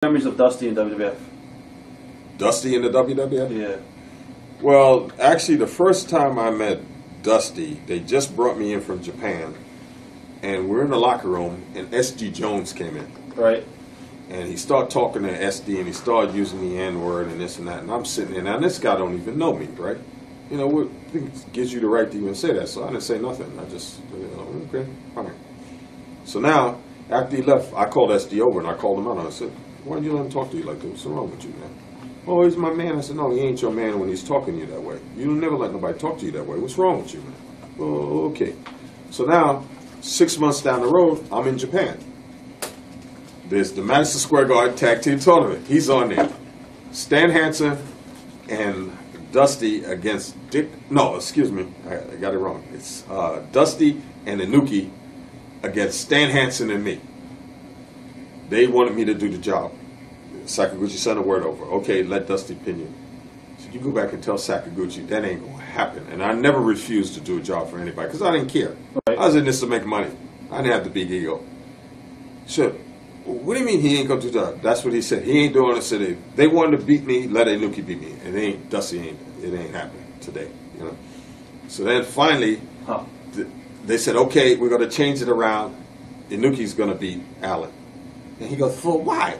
Memories of Dusty in WWF. Dusty in the WWF? Yeah. Well, actually, the first time I met Dusty, they just brought me in from Japan, and we're in the locker room, and SD Jones came in. Right. And he started talking to SD, and he started using the N-word and this and that, and I'm sitting there, now this guy don't even know me, right? You know, what gives you the right to even say that? So I didn't say nothing. I just, okay, fine. So now, after he left, I called SD over, and I called him out, and I said, why did you let him talk to you like that? What's wrong with you, man? Oh, he's my man. I said, no, he ain't your man when he's talking to you that way. You never let nobody talk to you that way. What's wrong with you, man? Oh, okay. So now, 6 months down the road, I'm in Japan. There's the Madison Square Garden Tag Team Tournament. He's on there. Stan Hansen and Dusty against Dick. No, excuse me. I got it wrong. It's Dusty and Inuki against Stan Hansen and me. They wanted me to do the job. Sakaguchi sent a word over. Okay, let Dusty pin you. So you go back and tell Sakaguchi that ain't going to happen. And I never refused to do a job for anybody because I didn't care. Right. I was in this to make money. I didn't have the big ego. So, what do you mean he ain't going to do the job? That's what he said. He ain't doing it. So they wanted to beat me, let Inuki beat me. And Dusty it ain't happening today. You know. So then finally, they said, okay, we're going to change it around. Inuki's going to beat Allen. And he goes, for why?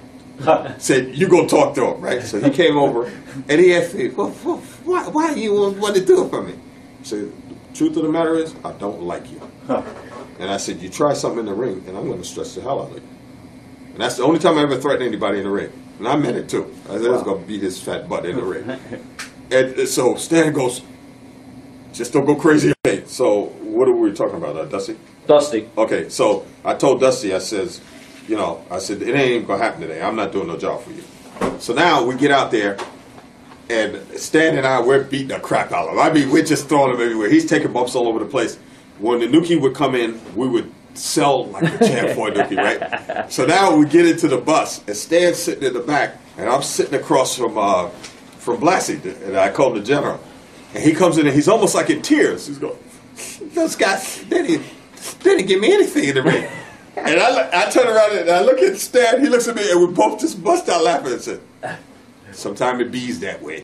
Said, you go talk to him, right? So he came over, and he asked me, why do you want to do it for me? I said, the truth of the matter is, I don't like you. And I said, you try something in the ring, and I'm going to stress the hell out of you. And that's the only time I ever threatened anybody in the ring. And I meant it, too. I said, I was going to beat his fat butt in the ring. And so Stan goes, just don't go crazy. Okay, so what are we talking about, Dusty? Dusty. Okay, so I told Dusty, I says, you know, I said, it ain't going to happen today. I'm not doing no job for you. So now we get out there, and Stan and I, we're beating the crap out of him. I mean, we're just throwing him everywhere. He's taking bumps all over the place. When the Inuki would come in, we would sell like a champ for Inuki, right? So now we get into the bus, and Stan's sitting in the back, and I'm sitting across from Blassie, and I call him the general. And he comes in, and he's almost like in tears. He's going, those guys, they didn't give me anything in the ring. And I turn around and I look at Stan, he looks at me, and we both just bust out laughing and said, sometimes it bees that way.